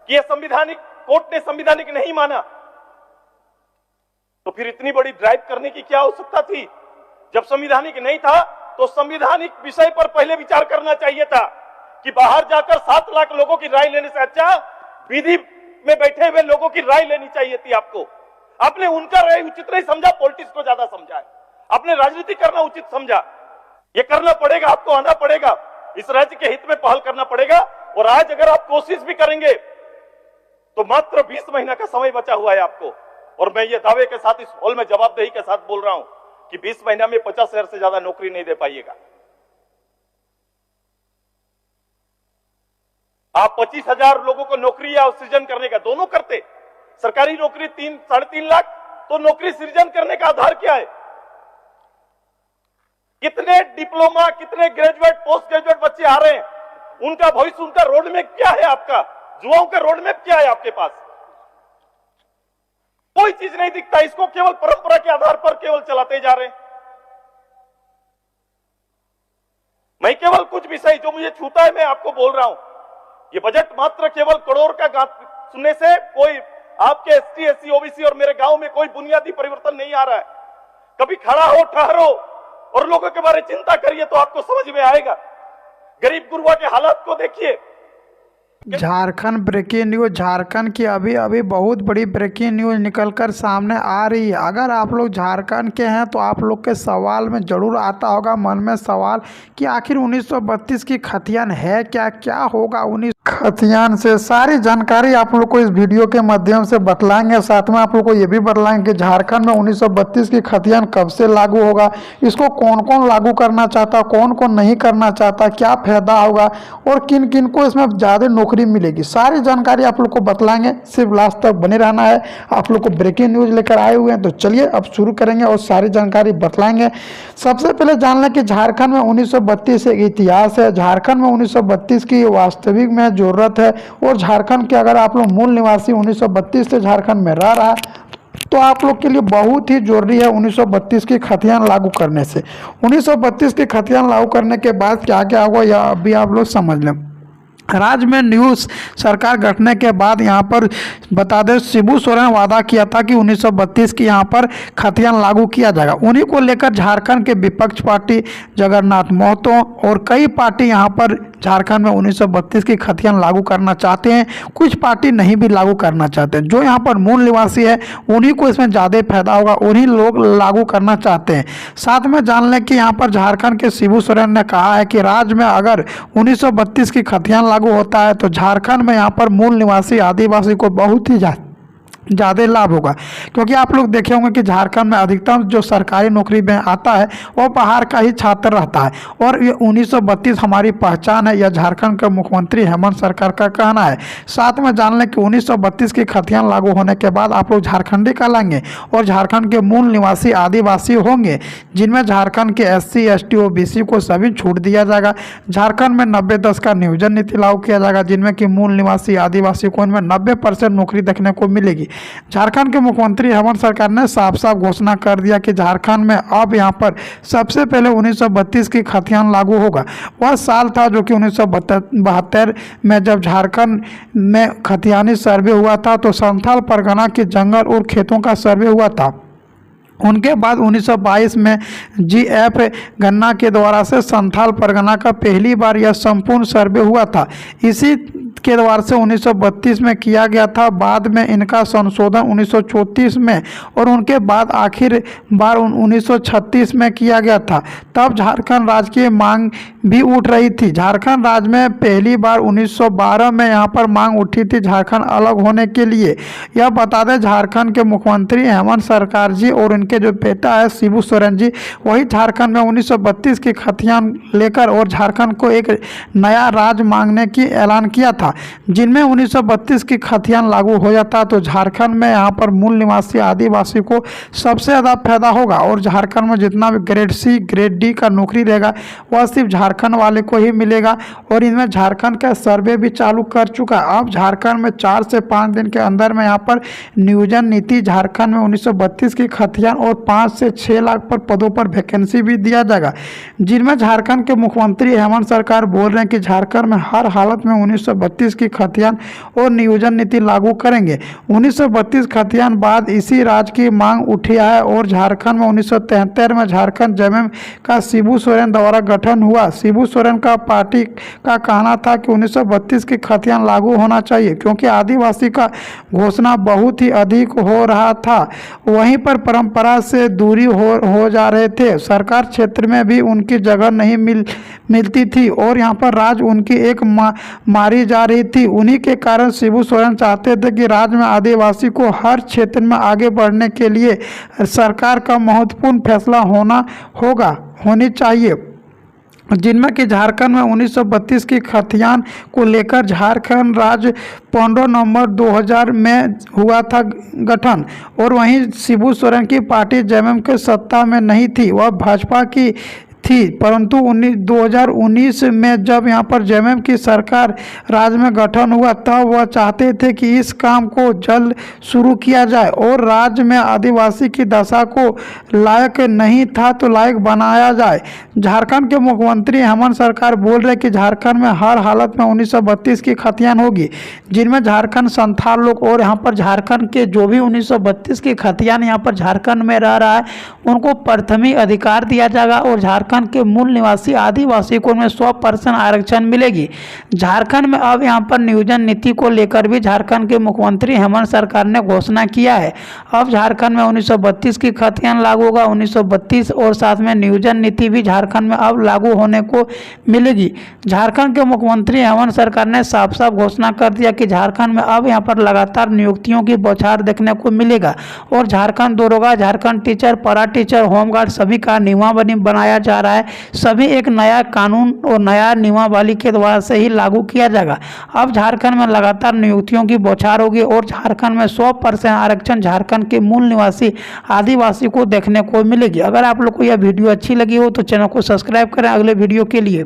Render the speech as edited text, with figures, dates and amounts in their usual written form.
कि यह संविधानिक, कोर्ट ने संविधानिक नहीं माना, तो फिर इतनी बड़ी ड्राइव करने की क्या आवश्यकता थी? जब संविधानिक नहीं था तो संविधानिक विषय पर पहले विचार करना चाहिए था कि बाहर जाकर 7 लाख लोगों की राय लेने से अच्छा विधि में बैठे हुए लोगों की राय लेनी चाहिए थी आपको। आपने उनका राय उचित नहीं समझा, पॉलिटिक्स को ज्यादा समझा है। आपने राजनीति करना उचित समझा। ये करना पड़ेगा, आपको आना पड़ेगा, इस राज्य के हित में पहल करना पड़ेगा। और आज अगर आप कोशिश भी करेंगे तो मात्र 20 महीना का समय बचा हुआ है आपको। और मैं ये दावे के साथ इस हॉल में जवाबदेही के साथ बोल रहा हूं कि 20 महीना में 50,000 से ज्यादा नौकरी नहीं दे पाइएगा। आप 25,000 लोगों को नौकरी या सृजन करने का, दोनों करते, सरकारी नौकरी 3-3.5 लाख, तो नौकरी सृजन करने का आधार क्या है? कितने डिप्लोमा, कितने ग्रेजुएट, पोस्ट ग्रेजुएट बच्चे आ रहे हैं, उनका भविष्य, उनका रोड मैप क्या है? आपका युवाओं का रोड मैप क्या है आपके पास? कोई चीज नहीं दिखता। इसको केवल परंपरा के आधार पर केवल चलाते जा रहे हैं। मैं केवल कुछ विषय जो मुझे छूता है मैं आपको बोल रहा हूं। ये बजट मात्र केवल करोड़ का सुनने से कोई आपके एसटी, एससी, ओबीसी और मेरे गांव में कोई बुनियादी परिवर्तन नहीं आ रहा है। कभी खड़ा हो, ठहरो और लोगों के बारे में चिंता करिए तो आपको समझ में आएगा। गरीब गुरबा के हालात को देखिए। झारखंड ब्रेकिंग न्यूज, झारखंड की अभी अभी बहुत बड़ी ब्रेकिंग न्यूज निकलकर सामने आ रही है। अगर आप लोग झारखंड के हैं तो आप लोग के सवाल में जरूर आता होगा मन में सवाल कि आखिर 1932 की खतियान है क्या, क्या होगा 19 खतियान से। सारी जानकारी आप लोग को इस वीडियो के माध्यम से बतलाएंगे। साथ में आप लोग को ये भी बतलाएंगे कि झारखंड में 1932 की खतियान कब से लागू होगा, इसको कौन कौन लागू करना चाहता, कौन कौन नहीं करना चाहता, क्या फायदा होगा और किन किन को इसमें ज़्यादा नौकरी मिलेगी। सारी जानकारी आप लोग को बतलाएंगे। सिर्फ लास्ट तक बने रहना है। आप लोग को ब्रेकिंग न्यूज लेकर आए हुए हैं तो चलिए अब शुरू करेंगे और सारी जानकारी बतलाएंगे। सबसे पहले जान लें कि झारखंड में 1932 एक इतिहास है। झारखंड में 1932 की वास्तविक में जरूरत है। और झारखंड के अगर आप लोग मूल निवासी 1932 से झारखंड में रह रहा है तो आप लोग के लिए बहुत ही जरूरी है 1932 की खतियान लागू करने से। 1932 की खतियान लागू करने के बाद क्या क्या होगा यह अभी आप लोग समझ लें। राज्य में न्यूज़ सरकार गठने के बाद यहाँ पर बता दें शिबू सोरेन वादा किया था कि 1932 की यहाँ पर खतियान लागू किया जाएगा। उन्हीं को लेकर झारखंड के विपक्ष पार्टी जगन्नाथ महतो और कई पार्टी यहाँ पर झारखंड में 1932 की खतियान लागू करना चाहते हैं। कुछ पार्टी नहीं भी लागू करना चाहते हैं। जो यहाँ पर मूल निवासी है उन्हीं को इसमें ज़्यादा फायदा होगा, उन्हीं लोग लागू करना चाहते हैं। साथ में जान लें कि यहाँ पर झारखंड के शिबू सोरेन ने कहा है कि राज्य में अगर 1932 की खतियान लागू होता है तो झारखंड में यहाँ पर मूल निवासी आदिवासी को बहुत ही ज़्यादा लाभ होगा। क्योंकि आप लोग देखे होंगे कि झारखंड में अधिकतम जो सरकारी नौकरी में आता है वो बाहर का ही छात्र रहता है। और ये 1932 हमारी पहचान है, यह झारखंड के मुख्यमंत्री हेमंत सरकार का कहना है। साथ में जान लें कि 1932 की खतियान लागू होने के बाद आप लोग झारखंडी कहलाएंगे और झारखंड के मूल निवासी आदिवासी होंगे, जिनमें झारखंड के SC, ST, OBC को सभी छूट दिया जाएगा। झारखंड में 90-10 का नियोजन नीति लागू किया जाएगा, जिनमें कि मूल निवासी आदिवासी को इनमें 90% नौकरी देखने को मिलेगी। झारखंड के मुख्यमंत्री हेमंत सरकार ने साफ साफ घोषणा कर दिया कि झारखंड में अब यहाँ पर सबसे पहले 1932 की खतियान लागू होगा। वह साल था जो कि 1972 में जब झारखंड में खतियानी सर्वे हुआ था तो संथाल परगना के जंगल और खेतों का सर्वे हुआ था। उनके बाद 1922 में GF गन्ना के द्वारा से संथाल परगना का पहली बार यह संपूर्ण सर्वे हुआ था। इसी के द्वारा से 1932 में किया गया था। बाद में इनका संशोधन 1934 में और उनके बाद आखिर बार 1936 में किया गया था। तब झारखंड राज्य की मांग भी उठ रही थी। झारखंड राज्य में पहली बार 1912 में यहाँ पर मांग उठी थी झारखंड अलग होने के लिए। यह बता दें झारखंड के मुख्यमंत्री हेमंत सरकार जी और इनके जो बेटा है शिबू सोरेन जी, वही झारखंड में 1932 की खतियान लेकर और झारखंड को एक नया राज्य मांगने की ऐलान किया था, जिनमें 1932 की खतियान लागू हो जाता तो झारखंड में यहाँ पर मूल निवासी आदिवासी को सबसे ज़्यादा फायदा होगा। और झारखंड में जितना भी ग्रेड C, ग्रेड D का नौकरी रहेगा वह सिर्फ झारखंड वाले को ही मिलेगा। और इनमें झारखंड का सर्वे भी चालू कर चुका है। अब झारखंड में 4 से 5 दिन के अंदर में यहाँ पर नियोजन नीति झारखंड में 1932 की खतियान और 5 से 6 लाख पर पदों पर वैकेंसी भी दिया जाएगा, जिनमें झारखंड के मुख्यमंत्री हेमंत सरकार बोल रहे हैं कि झारखंड में हर हालत में 1932 1932 की खतियान और नियोजन नीति लागू करेंगे। 1932 खतियान बाद इसी राज्य की मांग उठी है और झारखंड में 1973 में झारखंड जेएमएम का शिबू सोरेन द्वारा गठन हुआ। शिबू सोरेन का पार्टी का कहना था कि 1932 की खतियान लागू होना चाहिए क्योंकि आदिवासी का घोषणा बहुत ही अधिक हो रहा था। वहीं पर परंपरा से दूरी हो जा रहे थे। सरकार क्षेत्र में भी उनकी जगह नहीं मिलती थी और यहाँ पर राज्य उनकी एक मारी जा रही थी। उन्हीं के कारण शिबू सोरेन चाहते थे कि राज्य में आदिवासी को हर क्षेत्र में आगे बढ़ने के लिए सरकार का महत्वपूर्ण फैसला होनी चाहिए, जिनमें कि झारखंड में 1932 की खतियान को लेकर झारखंड राज्य 15 नवंबर 2000 में हुआ था गठन। और वहीं शिबू सोरेन की पार्टी जेएमएम के सत्ता में नहीं थी, वह भाजपा की थी, परंतु 2019 में जब यहाँ पर जेएमएम की सरकार राज्य में गठन हुआ तब वह चाहते थे कि इस काम को जल्द शुरू किया जाए और राज्य में आदिवासी की दशा को लायक नहीं था तो लायक बनाया जाए। झारखंड के मुख्यमंत्री हेमंत सरकार बोल रहे कि झारखंड में हर हालत में 1932 की खतियान होगी, जिनमें झारखंड संथाल लोग और यहाँ पर झारखंड के जो भी 1932 की खतियान यहाँ पर झारखंड में रह रहा है उनको प्रथमी अधिकार दिया जाएगा और झारखंड के मूल निवासी आदिवासी को उनमें 100% आरक्षण मिलेगी। झारखंड में अब यहाँ पर नियोजन नीति को लेकर भी झारखंड के मुख्यमंत्री हेमंत सरकार ने घोषणा किया है। अब झारखंड में 1932 की खतियान लागू होगा, 1932 और साथ में नियोजन नीति भी झारखंड में अब लागू होने को मिलेगी। झारखंड के मुख्यमंत्री हेमंत सरकार ने साफ साफ घोषणा कर दिया कि झारखंड में अब यहाँ पर लगातार नियुक्तियों की बौछार देखने को मिलेगा और झारखंड दरोगा, झारखंड टीचर, पारा टीचर, होमगार्ड सभी का नियमावली बनाया जा रहा है। सभी एक नया कानून और नया नियमावली के द्वारा से ही लागू किया जाएगा। अब झारखंड में लगातार नियुक्तियों की बौछार होगी और झारखंड में 100% आरक्षण झारखंड के मूल निवासी आदिवासी को देखने को मिलेगी। अगर आप लोग को यह वीडियो अच्छी लगी हो तो चैनल को सब्सक्राइब करें अगले वीडियो के लिए।